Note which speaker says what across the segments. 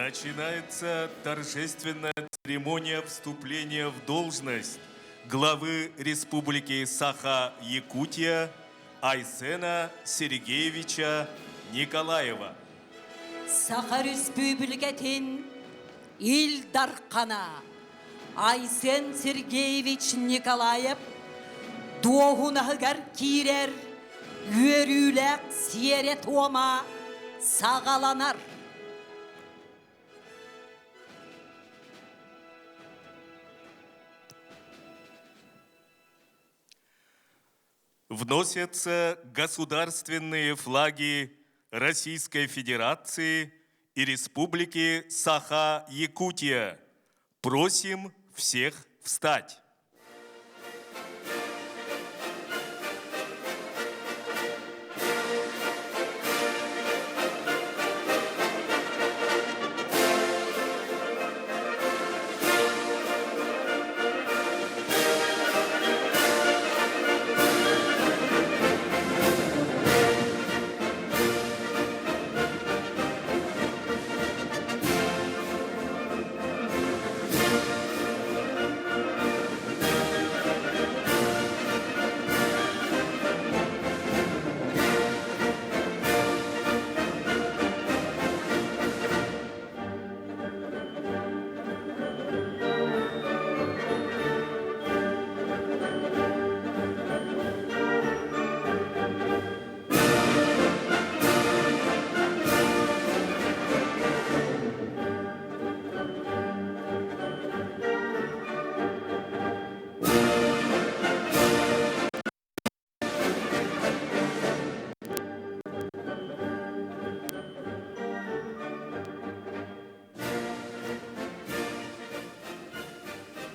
Speaker 1: Начинается торжественная церемония вступления в должность главы Республики Саха-Якутия Айсена Сергеевича Николаева.
Speaker 2: Саха Республикатын ил дарқана Айсен Сергеевич Николаев doğunahıgar kirer yürülek siyeret oma sağalanar.
Speaker 1: Вносятся государственные флаги Российской Федерации и Республики Саха-Якутия. Просим всех встать.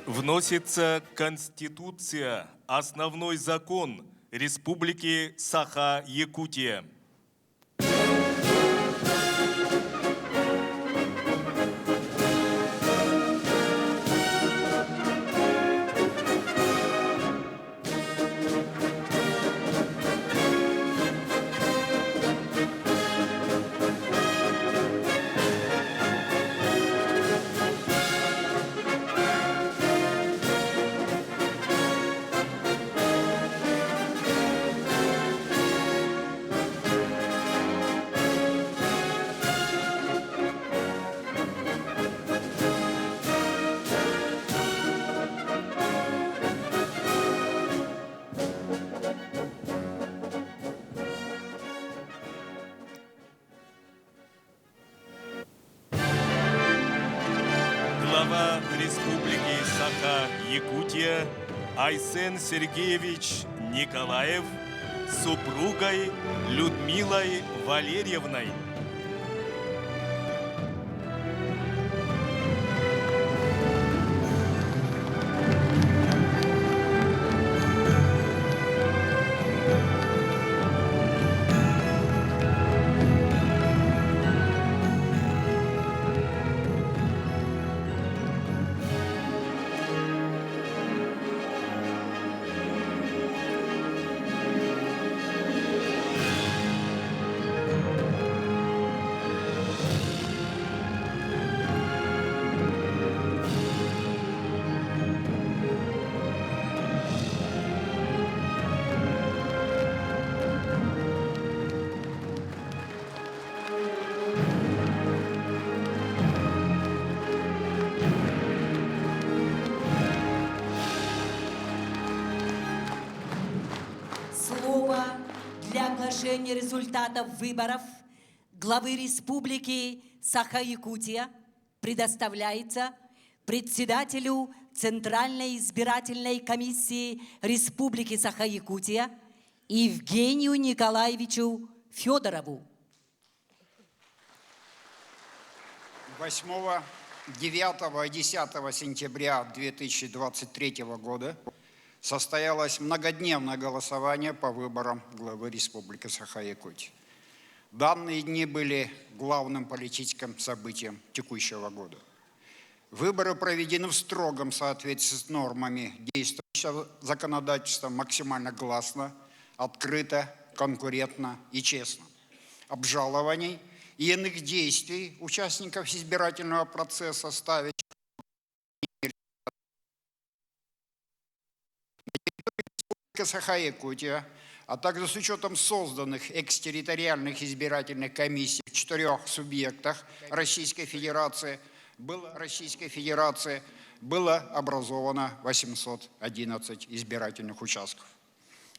Speaker 1: Вносится Конституция, основной закон Республики Саха-Якутия. Глава Республики Саха-Якутия Айсен Сергеевич Николаев с супругой Людмилой Валерьевной.
Speaker 2: Слово для оглашения результатов выборов главы Республики Саха-Якутия предоставляется председателю Центральной избирательной комиссии Республики Саха-Якутия Евгению Николаевичу Федорову.
Speaker 3: 8, 9 и 10 сентября 2023 года состоялось многодневное голосование по выборам главы Республики Саха-Якутия. Данные дни были главным политическим событием текущего года. Выборы проведены в строгом соответствии с нормами действующего законодательства, максимально гласно, открыто, конкурентно и честно. Обжалований и иных действий участников избирательного процесса, ставящих Саха-Якутия, а также с учетом созданных экстерриториальных избирательных комиссий в 4 субъектах Российской Федерации, было образовано 811 избирательных участков.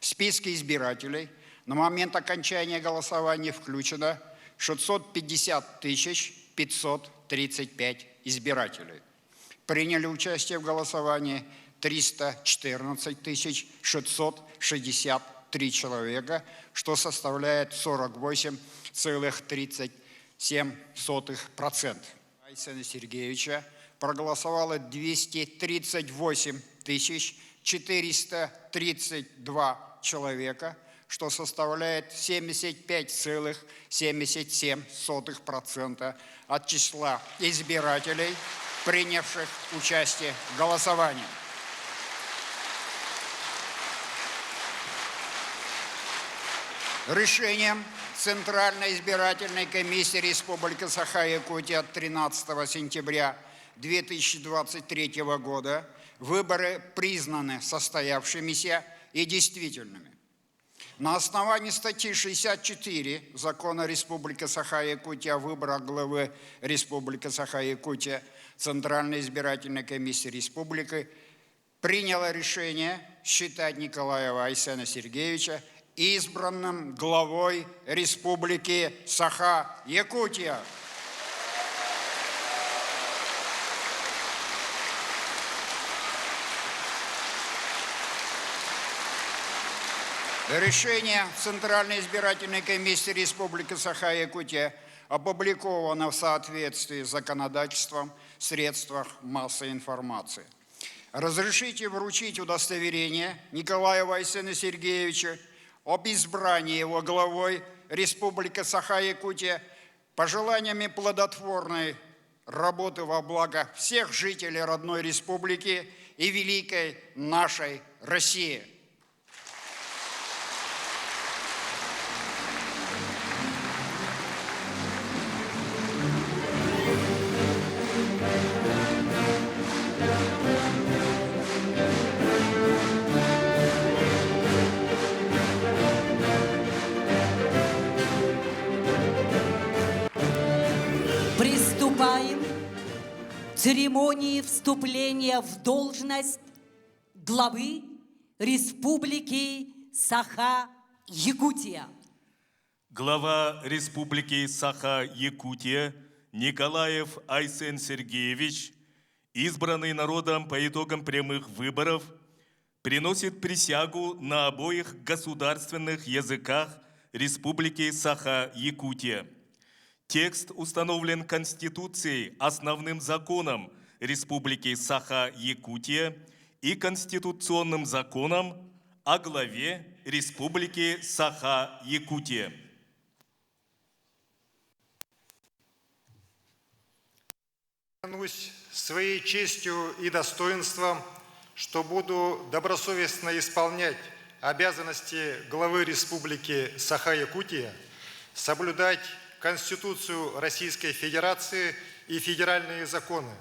Speaker 3: В списке избирателей на момент окончания голосования включено 650 535 избирателей. Приняли участие в голосовании 314 663 человека, что составляет 48,37%. Айсена Сергеевича проголосовало 238 432 человека, что составляет 75,77% от числа избирателей, принявших участие в голосовании. Решением Центральной избирательной комиссии Республики Саха-Якутия от 13 сентября 2023 года выборы признаны состоявшимися и действительными. На основании статьи 64 Закона Республики Саха-Якутия о выборах главы Республики Саха-Якутия Центральной избирательной комиссии Республики приняла решение считать Николаева Айсена Сергеевича избранным главой Республики Саха-Якутия. Решение Центральной избирательной комиссии Республики Саха-Якутия опубликовано в соответствии с законодательством в средствах массовой информации. Разрешите вручить удостоверение Николаева Айсена Сергеевича об избрании его главой Республики Саха-Якутия пожеланиями плодотворной работы во благо всех жителей родной республики и великой нашей России.
Speaker 2: Приступаем к церемонии вступления в должность главы Республики Саха-Якутия.
Speaker 1: Глава Республики Саха-Якутия Николаев Айсен Сергеевич, избранный народом по итогам прямых выборов, приносит присягу на обоих государственных языках Республики Саха-Якутия. Текст установлен Конституцией, основным законом Республики Саха-Якутия и Конституционным законом о главе Республики Саха-Якутия.
Speaker 4: Клянусь своей честью и достоинством, что буду добросовестно исполнять обязанности главы Республики Саха-Якутия, соблюдать Конституцию Российской Федерации и федеральные законы,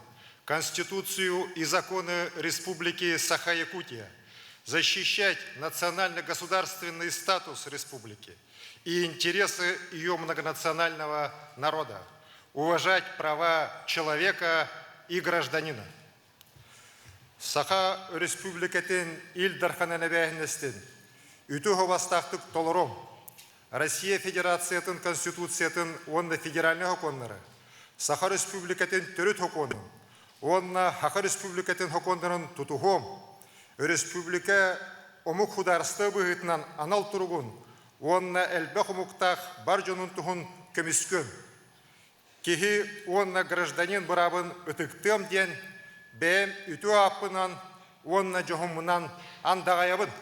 Speaker 4: Конституцию и законы Республики Саха-Якутия, защищать национально-государственный статус республики и интересы ее многонационального народа, уважать права человека и гражданина. Саха республикатын ил дарханана бәйіністен, үті ховастақтық толыром, Россия Федерациятын Конституциятын онна федеральный хоконлары, Саха республикатын түріт хоконын, онна Хаха республикатын хоконларын тутухом, республика омук хударысты бұғытынан анал тұрғын, онна әлбәқ омуктақ бар жонын тұхын көміскөн. Кехи онна гражданин бұрабын үтіктім ден, бәм үті апынан, онна жоғымынан андағайабын.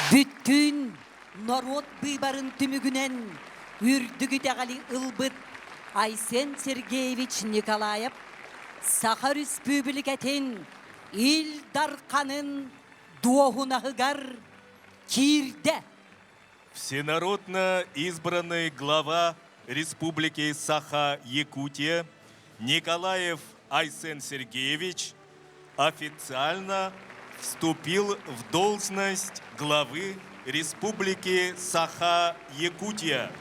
Speaker 2: Бүттін народ быйбарын түмігінен үрдігі тәғали ылбыт Айсен Сергеевич Николаев Саха Республикатын ил дарқанын дуохунахыгар кирде
Speaker 1: Всенародно избранный глава Республики Саха-Якутия Николаев Айсен Сергеевич официально вступил в должность главы Республики Саха-Якутия.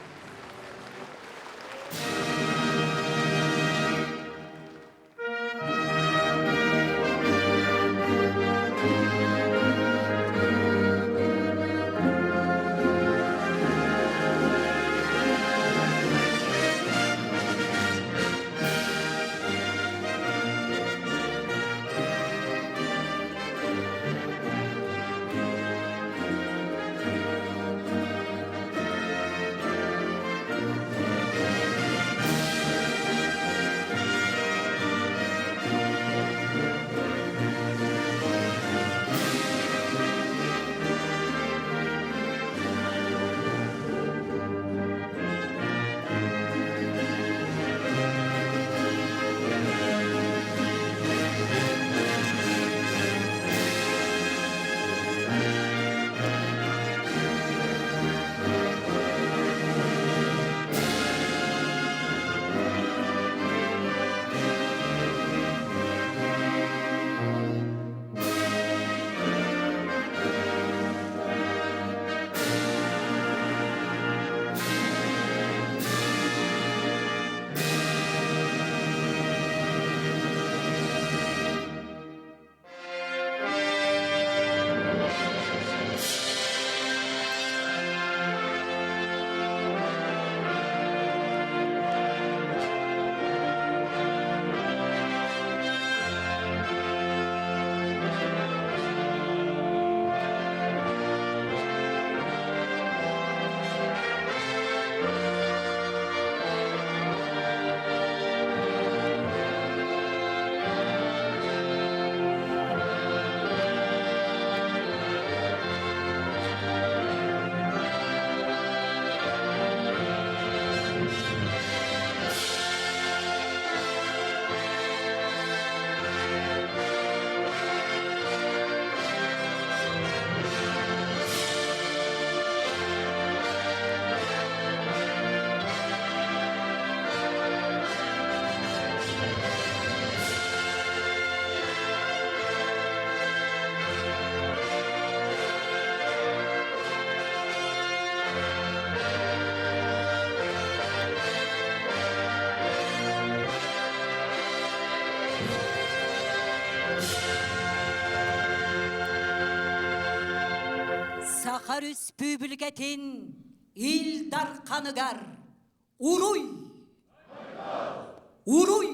Speaker 2: Саха Республикатын ил дарқаныгар. Уруй! Уруй!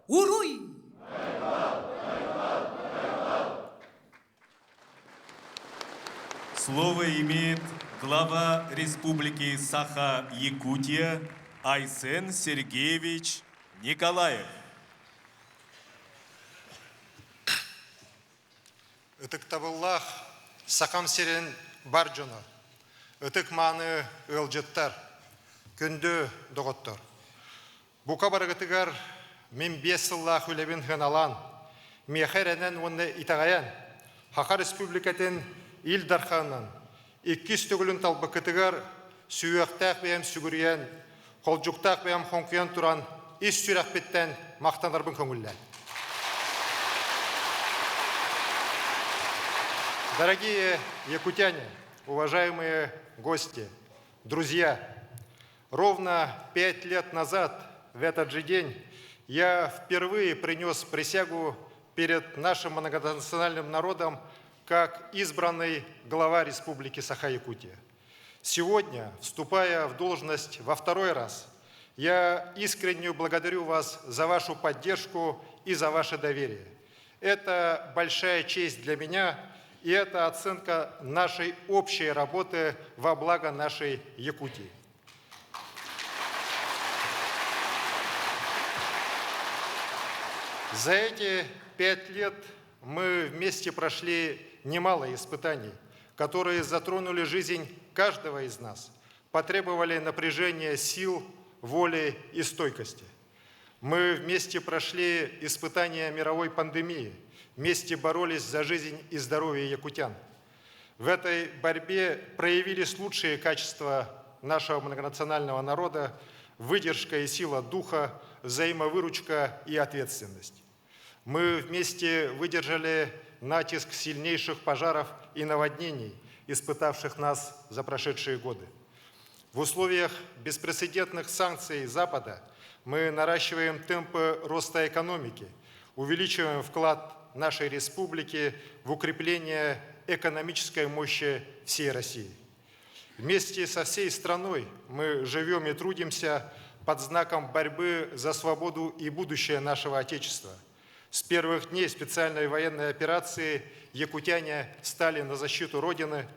Speaker 2: Уруй!
Speaker 1: Слово имеет глава Республики Саха-Якутия Айсен Сергеевич Николаев.
Speaker 4: Ытык табыллах сақам серен бар жона. Ытык маны ылжыттар, күнді доғыттар. Бука барғытыгар мен 5 сыллах үлебін ғаналан, мехеренен оны итағаян, Хақа Республикатын ил дарханан, 200 түгілін талбы кытыгар сүйектақ бәйім сүгірген, қолжуқтақ бәйім қонқиян тұран, ис сүрәқ беттен мақтанарбын көңіллән. Дорогие якутяне, уважаемые гости, друзья, ровно 5 лет назад, в этот же день, я впервые принес присягу перед нашим многонациональным народом как избранный глава Республики Саха-Якутия. Сегодня, вступая в должность во 2-й раз, я искренне благодарю вас за вашу поддержку и за ваше доверие. Это большая честь для меня, и это оценка нашей общей работы во благо нашей Якутии. За эти 5 лет мы вместе прошли немало испытаний, которые затронули жизнь каждого из нас, потребовали напряжения сил, воли и стойкости. Мы вместе прошли испытания мировой пандемии, вместе боролись за жизнь и здоровье якутян. В этой борьбе проявились лучшие качества нашего многонационального народа: выдержка и сила духа, взаимовыручка и ответственность. Мы вместе выдержали натиск сильнейших пожаров и наводнений, испытавших нас за прошедшие годы. В условиях беспрецедентных санкций Запада мы наращиваем темпы роста экономики, увеличиваем вклад нашей республики в укрепление экономической мощи всей России. Вместе со всей страной мы живем и трудимся под знаком борьбы за свободу и будущее нашего Отечества. С первых дней специальной военной операции якутяне стали на защиту Родины.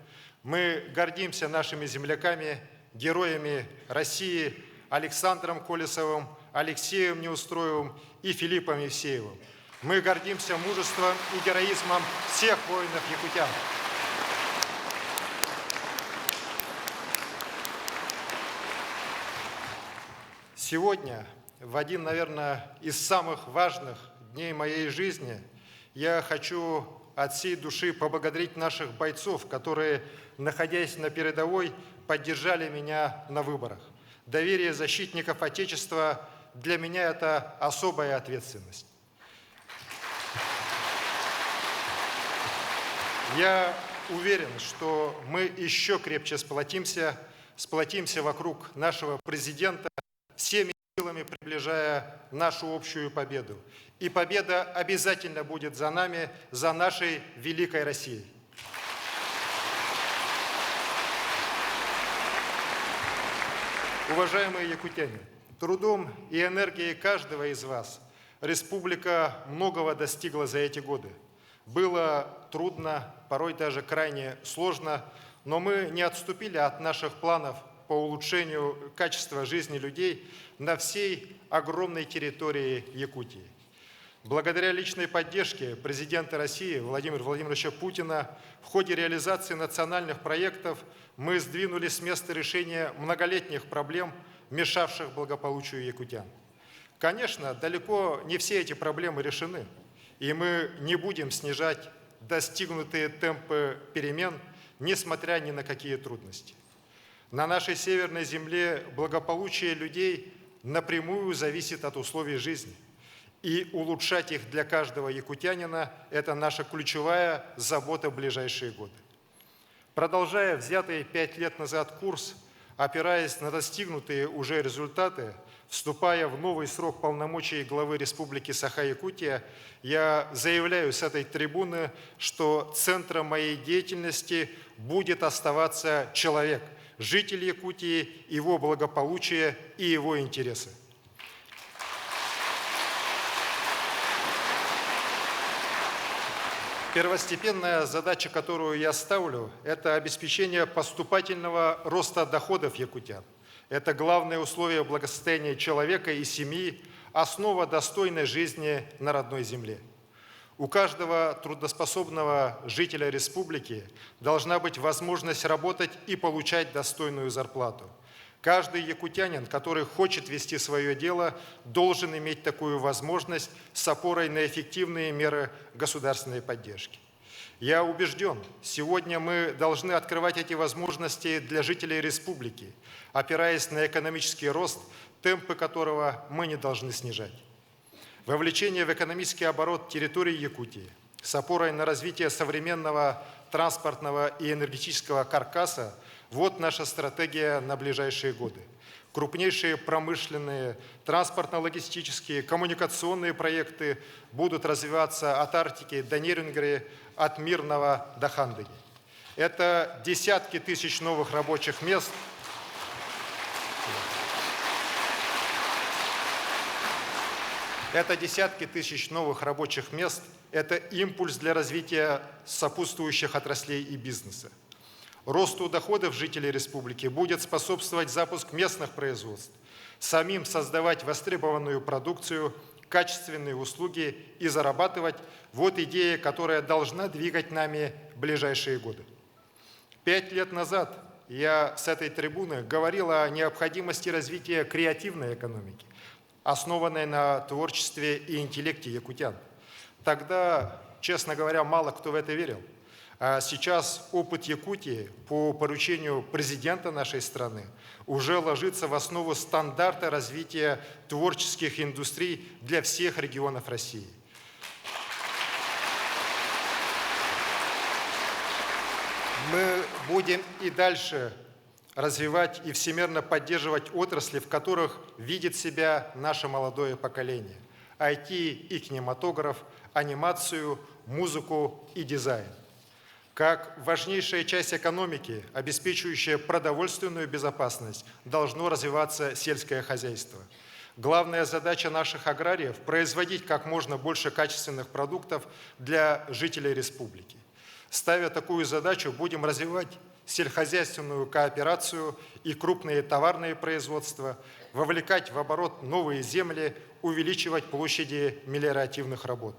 Speaker 4: Мы гордимся нашими земляками, героями России Александром Колесовым, Алексеем Неустроевым и Филиппом Евсеевым. Мы гордимся мужеством и героизмом всех воинов-якутян. Сегодня, в один, наверное, из самых важных дней моей жизни, я хочу от всей души поблагодарить наших бойцов, которые, находясь на передовой, поддержали меня на выборах. Доверие защитников Отечества для меня – это особая ответственность. Я уверен, что мы еще крепче сплотимся вокруг нашего президента, всеми силами приближая нашу общую победу. И победа обязательно будет за нами, за нашей великой Россией. Уважаемые якутяне, трудом и энергией каждого из вас республика многого достигла за эти годы. Было трудно, порой даже крайне сложно, но мы не отступили от наших планов по улучшению качества жизни людей на всей огромной территории Якутии. Благодаря личной поддержке президента России Владимира Владимировича Путина в ходе реализации национальных проектов мы сдвинули с места решения многолетних проблем, мешавших благополучию якутян. Конечно, далеко не все эти проблемы решены, и мы не будем снижать достигнутые темпы перемен, несмотря ни на какие трудности. На нашей северной земле благополучие людей напрямую зависит от условий жизни. И улучшать их для каждого якутянина – это наша ключевая забота в ближайшие годы. Продолжая взятый 5 лет назад курс, опираясь на достигнутые уже результаты, вступая в новый срок полномочий главы Республики Саха-Якутия, я заявляю с этой трибуны, что центром моей деятельности будет оставаться человек, житель Якутии, его благополучие и его интересы. Первостепенная задача, которую я ставлю, это обеспечение поступательного роста доходов якутян. Это главное условие благосостояния человека и семьи, основа достойной жизни на родной земле. У каждого трудоспособного жителя республики должна быть возможность работать и получать достойную зарплату. Каждый якутянин, который хочет вести свое дело, должен иметь такую возможность с опорой на эффективные меры государственной поддержки. Я убежден, сегодня мы должны открывать эти возможности для жителей республики, опираясь на экономический рост, темпы которого мы не должны снижать. Вовлечение в экономический оборот территории Якутии с опорой на развитие современного транспортного и энергетического каркаса – вот наша стратегия на ближайшие годы. Крупнейшие промышленные, транспортно-логистические, коммуникационные проекты будут развиваться от Арктики до Нерюнгри, от Мирного до Хандыги. Это десятки тысяч новых рабочих мест. Это десятки тысяч новых рабочих мест. Это импульс для развития сопутствующих отраслей и бизнеса. Росту доходов жителей республики будет способствовать запуск местных производств, самим создавать востребованную продукцию, качественные услуги и зарабатывать. Вот идея, которая должна двигать нами в ближайшие годы. 5 лет назад я с этой трибуны говорил о необходимости развития креативной экономики, основанной на творчестве и интеллекте якутян. Тогда, честно говоря, мало кто в это верил. А сейчас опыт Якутии по поручению президента нашей страны уже ложится в основу стандарта развития творческих индустрий для всех регионов России. Мы будем и дальше развивать и всемирно поддерживать отрасли, в которых видит себя наше молодое поколение. IT и кинематограф, анимацию, музыку и дизайн. Как важнейшая часть экономики, обеспечивающая продовольственную безопасность, должно развиваться сельское хозяйство. Главная задача наших аграриев – производить как можно больше качественных продуктов для жителей республики. Ставя такую задачу, будем развивать сельскохозяйственную кооперацию и крупные товарные производства, вовлекать в оборот новые земли, увеличивать площади мелиоративных работ.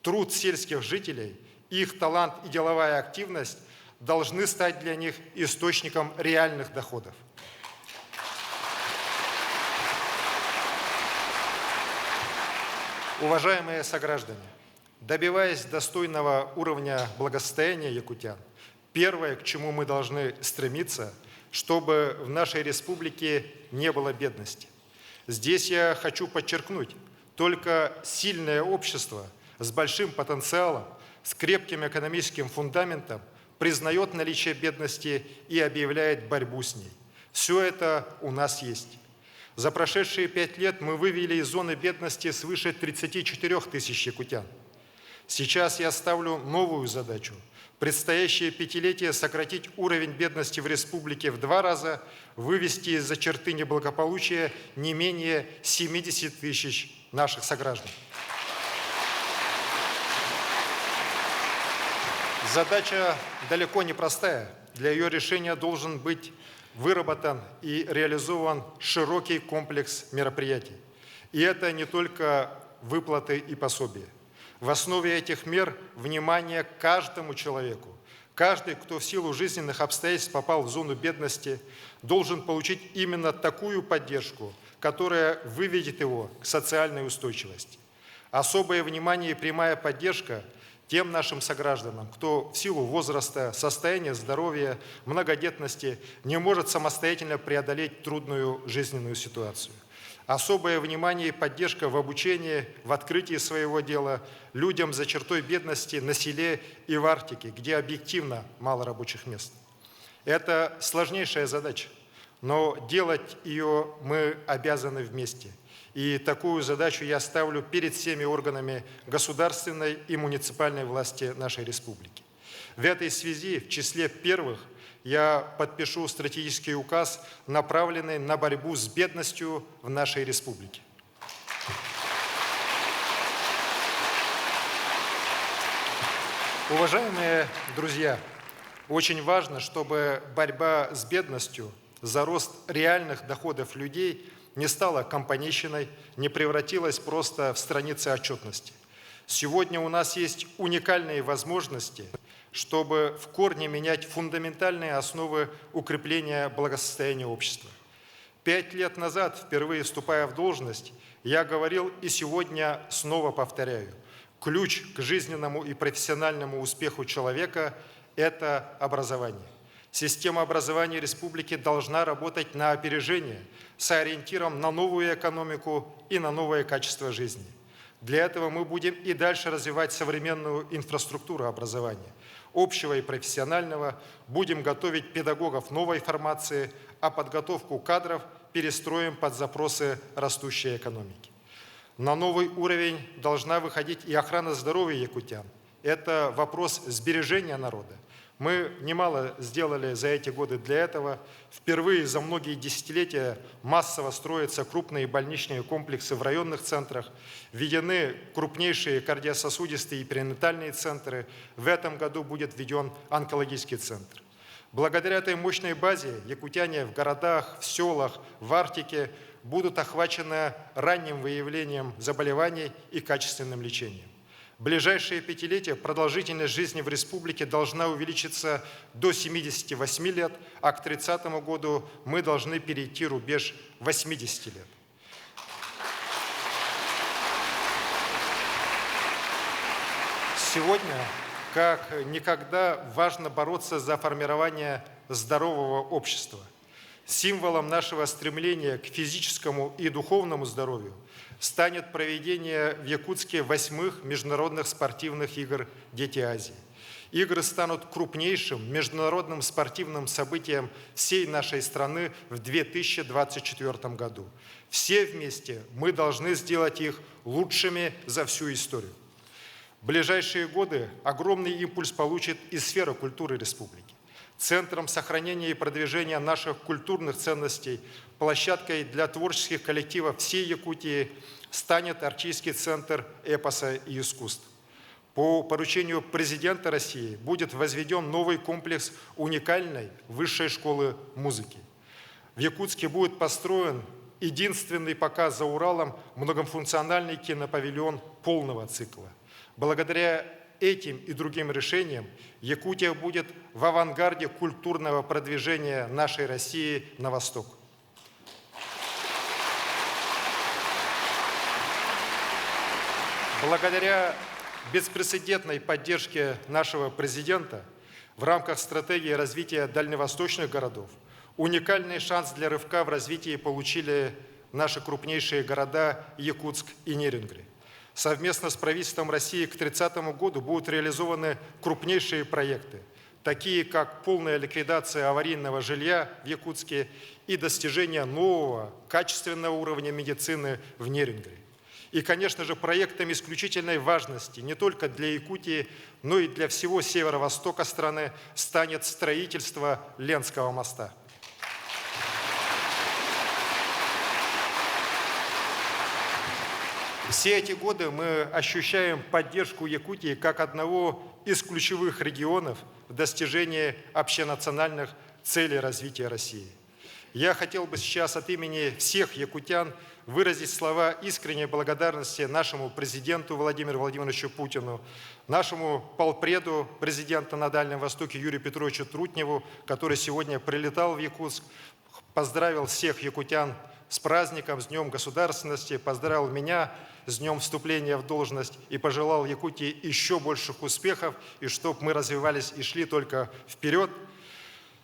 Speaker 4: Труд сельских жителей, их талант и деловая активность должны стать для них источником реальных доходов. Уважаемые сограждане, добиваясь достойного уровня благосостояния якутян, первое, к чему мы должны стремиться, чтобы в нашей республике не было бедности. Здесь я хочу подчеркнуть, только сильное общество с большим потенциалом, с крепким экономическим фундаментом признает наличие бедности и объявляет борьбу с ней. Все это у нас есть. За прошедшие 5 лет мы вывели из зоны бедности свыше 34 тысяч якутян. Сейчас я ставлю новую задачу. Предстоящее пятилетие сократить уровень бедности в республике в 2 раза, вывести из-за черты неблагополучия не менее 70 тысяч наших сограждан. Задача далеко не простая. Для ее решения должен быть выработан и реализован широкий комплекс мероприятий. И это не только выплаты и пособия. В основе этих мер внимание к каждому человеку. Каждый, кто в силу жизненных обстоятельств попал в зону бедности, должен получить именно такую поддержку, которая выведет его к социальной устойчивости. Особое внимание и прямая поддержка тем нашим согражданам, кто в силу возраста, состояния здоровья, многодетности не может самостоятельно преодолеть трудную жизненную ситуацию. Особое внимание и поддержка в обучении, в открытии своего дела людям за чертой бедности на селе и в Арктике, где объективно мало рабочих мест. Это сложнейшая задача, но делать ее мы обязаны вместе. И такую задачу я ставлю перед всеми органами государственной и муниципальной власти нашей республики. В этой связи в числе первых я подпишу стратегический указ, направленный на борьбу с бедностью в нашей республике. Уважаемые друзья, очень важно, чтобы борьба с бедностью за рост реальных доходов людей не стала компанейщиной, не превратилась просто в страницы отчетности. Сегодня у нас есть уникальные возможности, чтобы в корне менять фундаментальные основы укрепления благосостояния общества. 5 лет назад, впервые вступая в должность, я говорил и сегодня снова повторяю. Ключ к жизненному и профессиональному успеху человека – это образование. Система образования республики должна работать на опережение с ориентиром на новую экономику и на новое качество жизни. Для этого мы будем и дальше развивать современную инфраструктуру образования, общего и профессионального, будем готовить педагогов новой формации, а подготовку кадров перестроим под запросы растущей экономики. На новый уровень должна выходить и охрана здоровья якутян. Это вопрос сбережения народа. Мы немало сделали за эти годы для этого. Впервые за многие десятилетия массово строятся крупные больничные комплексы в районных центрах, введены крупнейшие кардиососудистые и перинатальные центры. В этом году будет введен онкологический центр. Благодаря этой мощной базе якутяне в городах, в селах, в Арктике будут охвачены ранним выявлением заболеваний и качественным лечением. В ближайшие пятилетия продолжительность жизни в республике должна увеличиться до 78 лет, а к 30 году мы должны перейти рубеж 80 лет. как никогда важно бороться за формирование здорового общества. Символом нашего стремления к физическому и духовному здоровью станет проведение в Якутске 8-х международных спортивных игр «Дети Азии». Игры станут крупнейшим международным спортивным событием всей нашей страны в 2024 году. Все вместе мы должны сделать их лучшими за всю историю. В ближайшие годы огромный импульс получит и сфера культуры республики. Центром сохранения и продвижения наших культурных ценностей, площадкой для творческих коллективов всей Якутии станет Арчийский центр эпоса и искусств. По поручению президента России будет возведен новый комплекс уникальной высшей школы музыки. В Якутске будет построен единственный пока за Уралом многофункциональный кинопавильон полного цикла. Благодаря этим и другим решениям Якутия будет в авангарде культурного продвижения нашей России на восток. Благодаря беспрецедентной поддержке нашего президента в рамках стратегии развития дальневосточных городов уникальный шанс для рывка в развитии получили наши крупнейшие города Якутск и Нерюнгри. Совместно с правительством России к 2030 году будут реализованы крупнейшие проекты, такие как полная ликвидация аварийного жилья в Якутске и достижение нового качественного уровня медицины в Нерюнгри. И, конечно же, проектом исключительной важности не только для Якутии, но и для всего северо-востока страны станет строительство Ленского моста. Все эти годы мы ощущаем поддержку Якутии как одного из ключевых регионов в достижении общенациональных целей развития России. Я хотел бы сейчас от имени всех якутян выразить слова искренней благодарности нашему президенту Владимиру Владимировичу Путину, нашему полпреду президента на Дальнем Востоке Юрию Петровичу Трутневу, который сегодня прилетал в Якутск, поздравил всех якутян с праздником, с Днем Государственности, поздравил меня с днем вступления в должность и пожелал Якутии еще больших успехов, и чтобы мы развивались и шли только вперед.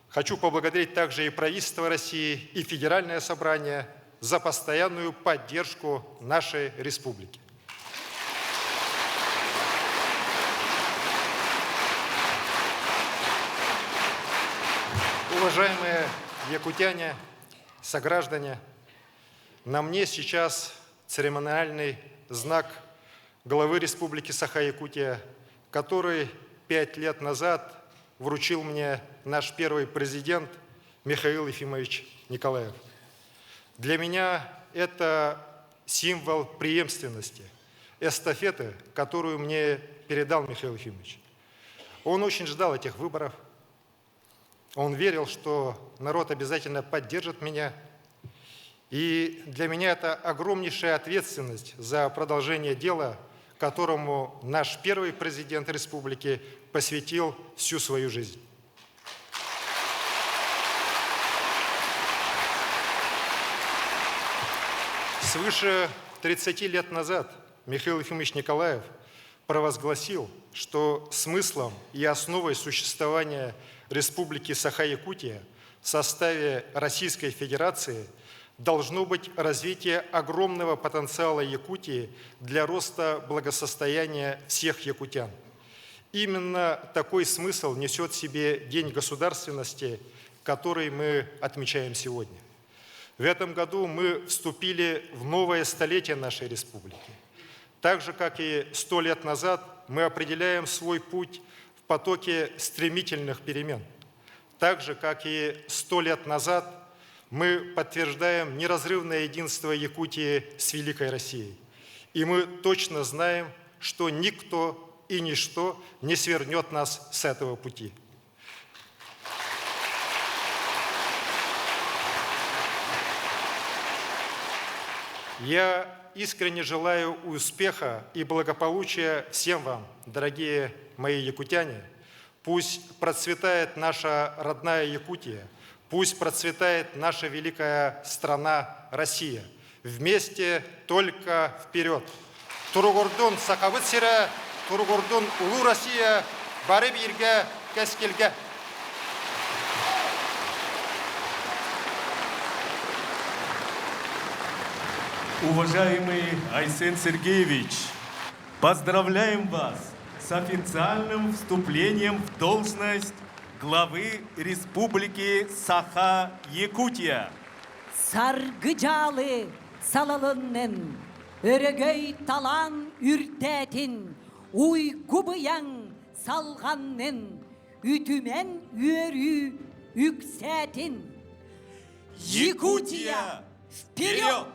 Speaker 4: Хочу поблагодарить также и правительство России, и Федеральное собрание за постоянную поддержку нашей республики. Уважаемые якутяне, сограждане, на мне сейчас церемониальный знак главы Республики Саха-Якутия, который 5 лет назад вручил мне наш первый президент Михаил Ефимович Николаев. Для меня это символ преемственности, эстафеты, которую мне передал Михаил Ефимович. Он очень ждал этих выборов. Он верил, что народ обязательно поддержит меня. И для меня это огромнейшая ответственность за продолжение дела, которому наш первый президент республики посвятил всю свою жизнь. Свыше 30 лет назад Михаил Ефимович Николаев провозгласил, что смыслом и основой существования Республики Саха-Якутия в составе Российской Федерации должно быть развитие огромного потенциала Якутии для роста благосостояния всех якутян. Именно такой смысл несет в себе День государственности, который мы отмечаем сегодня. В этом году мы вступили в новое столетие нашей республики. Так же, как и 100 лет назад, мы определяем свой путь в потоке стремительных перемен. Так же, как и 100 лет назад, мы подтверждаем неразрывное единство Якутии с Великой Россией. И мы точно знаем, что никто и ничто не свернет нас с этого пути. Я искренне желаю успеха и благополучия всем вам, дорогие мои якутяне. Пусть процветает наша родная Якутия, пусть процветает наша великая страна Россия. Вместе только вперед! Туругурдун Сахавытсира, Туругурдун Улу Россия, бары бирге кескелге.
Speaker 1: Уважаемый Айсен Сергеевич, поздравляем вас с официальным вступлением в должность главы Республики Саха-Якутия.
Speaker 2: Саргıcalı salalının, örgöy talan ürtetin, uygubıyan salganın, ütümen yörü yüksetin. Якутия, вперед!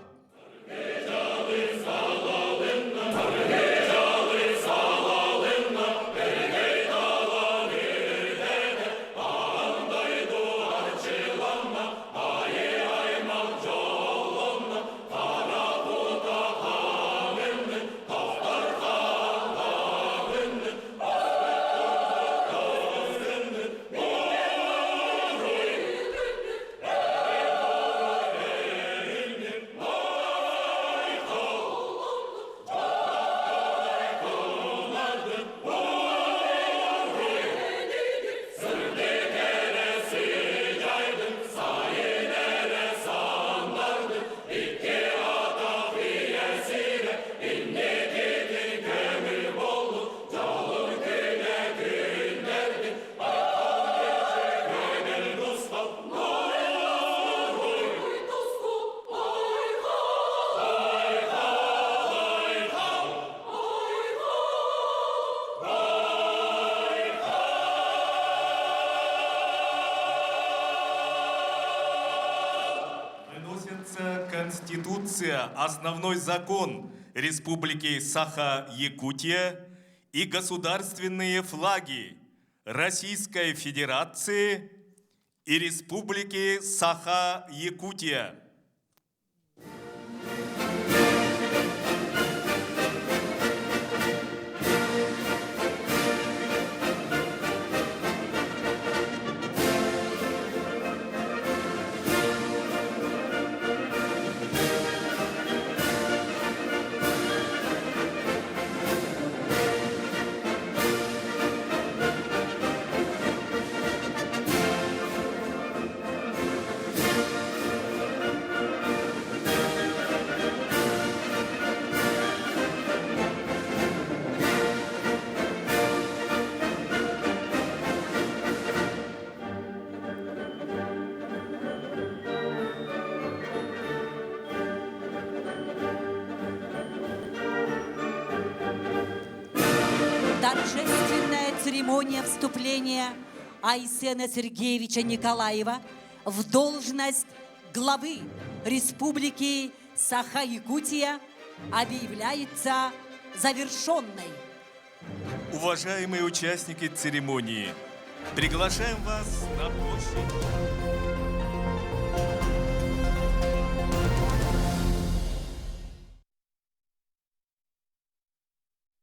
Speaker 1: Конституция, основной закон Республики Саха-Якутия и государственные флаги Российской Федерации и Республики Саха-Якутия.
Speaker 2: Торжественная церемония вступления Айсена Сергеевича Николаева в должность главы Республики Саха-Якутия объявляется завершенной.
Speaker 1: Уважаемые участники церемонии, приглашаем вас на площадь.